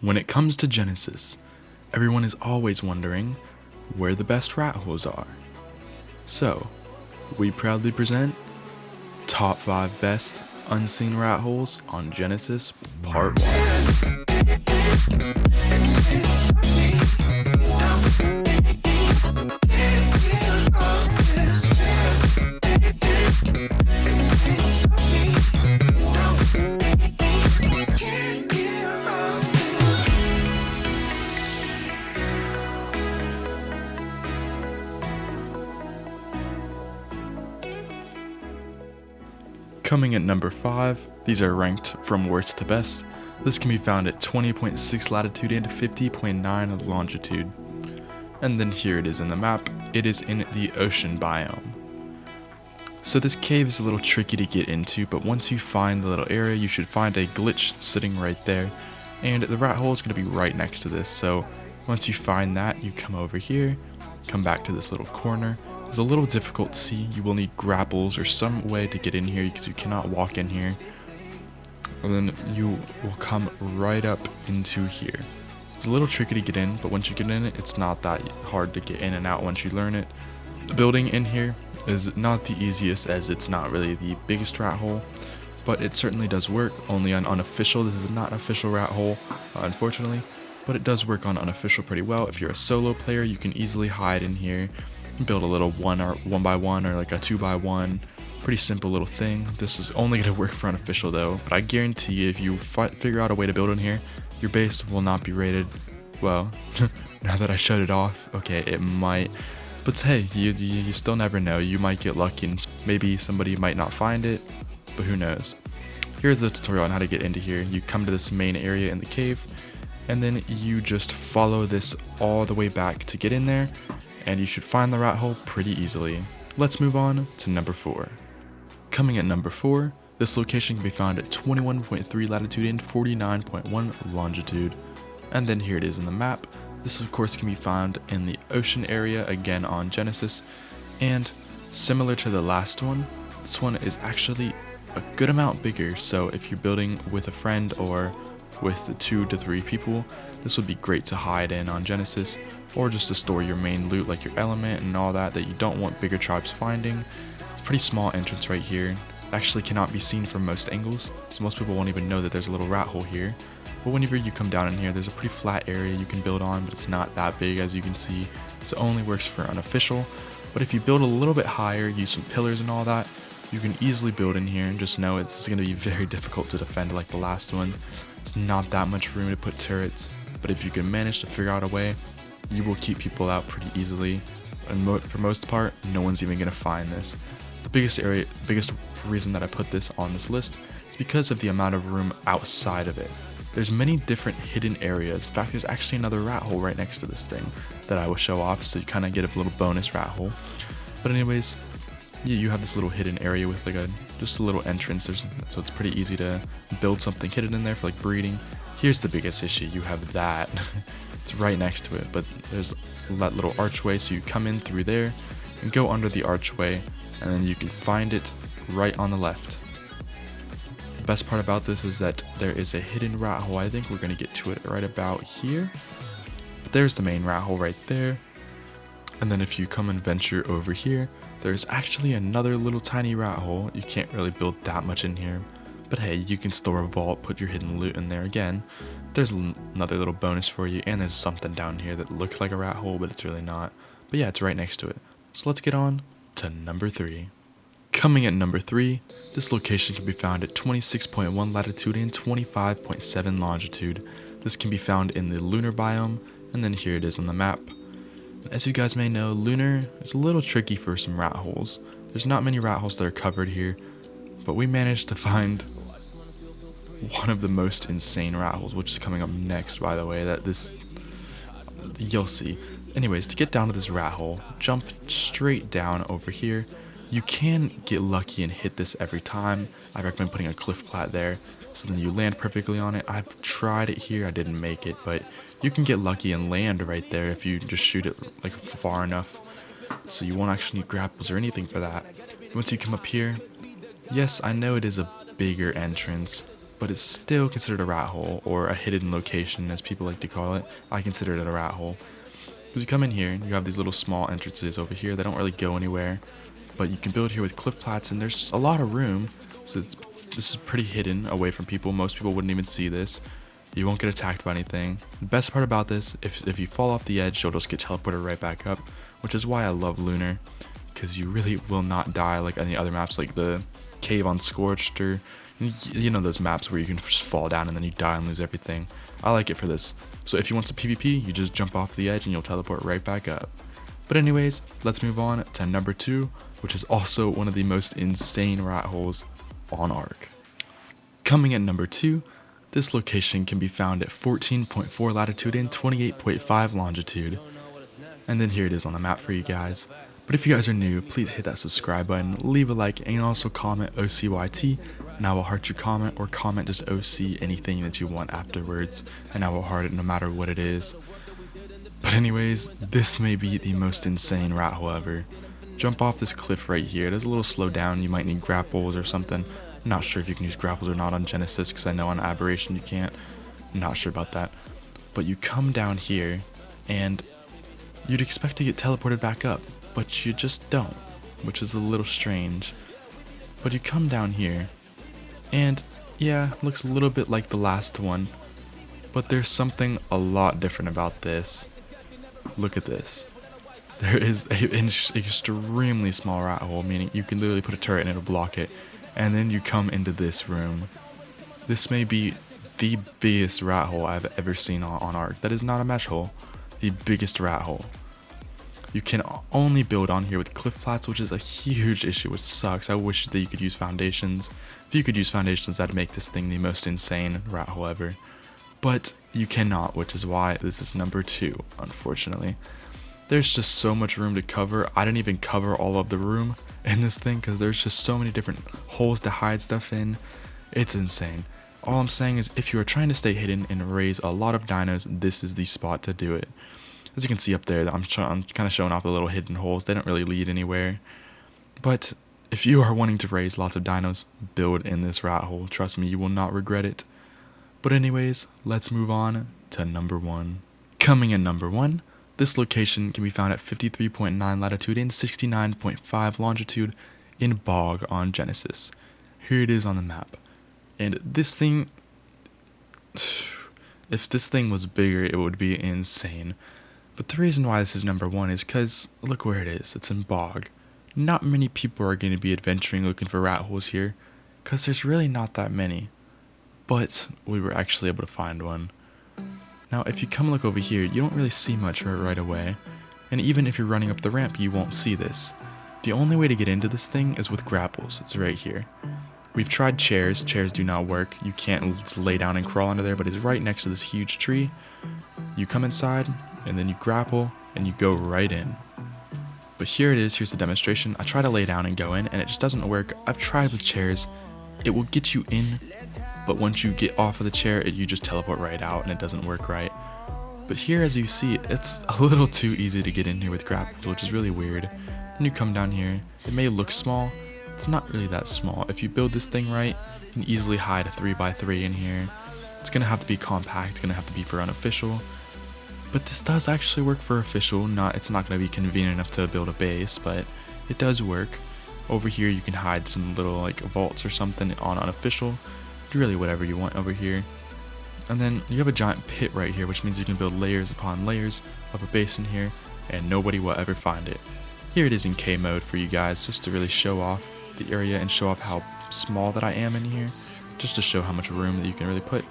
When it comes to Genesis, everyone is always wondering where the best rat holes are. So, we proudly present Top 5 Best Unseen Rat Holes on Genesis Part 1. Coming at number 5, these are ranked from worst to best. This can be found at 20.6 latitude and 50.9 longitude. And then here it is in the map. It is in the ocean biome. So this cave is a little tricky to get into, but once you find the little area, you should find a glitch sitting right there. And the rat hole is going to be right next to this. So once you find that, you come over here, come back to this little corner. It's a little difficult to see. You will need grapples or some way to get in here because you cannot walk in here. And then you will come right up into here. It's a little tricky to get in, but once you get in it, it's not that hard to get in and out once you learn it. The building in here is not the easiest as it's not really the biggest rat hole, but it certainly does work, only on unofficial. This is not an official rat hole, unfortunately, but it does work on unofficial pretty well. If you're a solo player, you can easily hide in here. Build a little 1x1 or like a 2x1, pretty simple little thing. This is only going to work for unofficial though, but I guarantee you if you figure out a way to build in here, your base will not be rated. Well, now that I shut it off, okay, it might, but hey, you still never know. You might get lucky and maybe somebody might not find it, but who knows. Here's the tutorial on how to get into here. You come to this main area in the cave, and then you just follow this all the way back to get in there, and you should find the rat hole pretty easily. Let's move on to number 4. Coming at number 4, this location can be found at 21.3 latitude and 49.1 longitude. And then here it is in the map. This of course can be found in the ocean area, again on Genesis. And similar to the last one, this one is actually a good amount bigger. So if you're building with a friend or with 2 to 3 people, this would be great to hide in on Genesis, or just to store your main loot like your element and all that you don't want bigger tribes finding. It's a pretty small entrance right here. It actually cannot be seen from most angles, so most people won't even know that there's a little rat hole here. But whenever you come down in here, there's a pretty flat area you can build on, but it's not that big as you can see, so it only works for unofficial. But if you build a little bit higher, use some pillars and all that, you can easily build in here, and just know it's going to be very difficult to defend like the last one. There's not that much room to put turrets, but if you can manage to figure out a way, you will keep people out pretty easily, and for most part, no one's even going to find this. The biggest reason that I put this on this list is because of the amount of room outside of it. There's many different hidden areas. In fact, there's actually another rat hole right next to this thing that I will show off, so you kind of get a little bonus rat hole. But anyways, yeah, you have this little hidden area with like just a little entrance. So it's pretty easy to build something hidden in there for like breeding. Here's the biggest issue. You have that. It's right next to it, but there's that little archway, so you come in through there and go under the archway, and then you can find it right on the left. The best part about this is that there is a hidden rat hole. I think we're going to get to it right about here. But there's the main rat hole right there. And then if you come and venture over here, there's actually another little tiny rat hole. You can't really build that much in here, but hey, you can store a vault, put your hidden loot in there again. There's another little bonus for you, and there's something down here that looks like a rat hole, but it's really not. But yeah, it's right next to it. So let's get on to number 3. Coming at number 3, this location can be found at 26.1 latitude and 25.7 longitude. This can be found in the lunar biome, and then here it is on the map. As you guys may know, lunar is a little tricky for some rat holes. There's not many rat holes that are covered here, but we managed to find one of the most insane rat holes, which is coming up next, by the way, you'll see. Anyways, to get down to this rat hole, jump straight down over here. You can get lucky and hit this every time. I recommend putting a cliff plat there, so then you land perfectly on it. I've tried it here, I didn't make it, but you can get lucky and land right there if you just shoot it like far enough. So you won't actually need grapples or anything for that. Once you come up here, yes, I know it is a bigger entrance, but it's still considered a rat hole, or a hidden location as people like to call it. I consider it a rat hole. Because you come in here, you have these little small entrances over here that don't really go anywhere, but you can build here with cliff plats, and there's a lot of room, so this is pretty hidden away from people. Most people wouldn't even see this. You won't get attacked by anything. The best part about this, if you fall off the edge, you'll just get teleported right back up, which is why I love Lunar, because you really will not die like any other maps, like the Cave on Scorched, or you know those maps where you can just fall down and then you die and lose everything. I like it for this. So if you want some PvP, you just jump off the edge and you'll teleport right back up. But anyways, let's move on to number 2, which is also one of the most insane rat holes on ARK. Coming at number 2, this location can be found at 14.4 latitude and 28.5 longitude. And then here it is on the map for you guys. But if you guys are new, please hit that subscribe button, leave a like, and also comment OCYT, and I will heart your comment, or comment just OC anything that you want afterwards, and I will heart it no matter what it is. But anyways, this may be the most insane rat hole ever. Jump off this cliff right here. It is a little slow down, you might need grapples or something. I'm not sure if you can use grapples or not on Genesis, because I know on Aberration you can't. I'm not sure about that. But you come down here, and you'd expect to get teleported back up, but you just don't, which is a little strange. But you come down here, and yeah, looks a little bit like the last one, but there's something a lot different about this. Look at this. There is an extremely small rat hole, meaning you can literally put a turret and it'll block it. And then you come into this room. This may be the biggest rat hole I've ever seen on ARK. That is not a mesh hole. The biggest rat hole. You can only build on here with cliff plats, which is a huge issue, which sucks. I wish that you could use foundations. If you could use foundations, that'd make this thing the most insane rat hole ever. But you cannot, which is why this is number 2, unfortunately. There's just so much room to cover. I didn't even cover all of the room in this thing because there's just so many different holes to hide stuff in. It's insane. All I'm saying is, if you are trying to stay hidden and raise a lot of dinos, this is the spot to do it. As you can see up there, I'm kind of showing off the little hidden holes. They don't really lead anywhere. But if you are wanting to raise lots of dinos, build in this rat hole. Trust me, you will not regret it. But anyways, let's move on to number 1. Coming in number 1, this location can be found at 53.9 latitude and 69.5 longitude in Bog on Genesis. Here it is on the map. And this thing, if this thing was bigger, it would be insane. But the reason why this is number 1 is because look where it is. It's in Bog. Not many people are going to be adventuring looking for rat holes here, because there's really not that many. But we were actually able to find one. Now if you come look over here, you don't really see much right away, and even if you're running up the ramp, you won't see this. The only way to get into this thing is with grapples. It's right here. We've tried chairs. Chairs do not work. You can't lay down and crawl under there, but it's right next to this huge tree. You come inside, and then you grapple, and you go right in. But here it is. Here's the demonstration. I try to lay down and go in, and it just doesn't work. I've tried with chairs. It will get you in, but once you get off of the chair, you just teleport right out, and it doesn't work right. But here, as you see, it's a little too easy to get in here with grapples, which is really weird. Then you come down here. It may look small. It's not really that small. If you build this thing right, you can easily hide a 3x3 in here. It's going to have to be compact. It's going to have to be for unofficial. But this does actually work for official. It's not going to be convenient enough to build a base, but it does work. Over here, you can hide some little like vaults or something on unofficial. Do really whatever you want over here. And then you have a giant pit right here, which means you can build layers upon layers of a base in here, and nobody will ever find it. Here it is in K mode for you guys, just to really show off the area and show off how small that I am in here, just to show how much room that you can really put.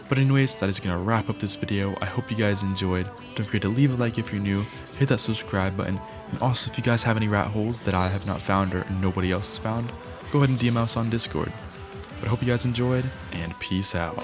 But anyways, that is going to wrap up this video. I hope you guys enjoyed. Don't forget to leave a like if you're new, hit that subscribe button, and also if you guys have any rat holes that I have not found or nobody else has found, go ahead and DM us on Discord. But I hope you guys enjoyed, and peace out.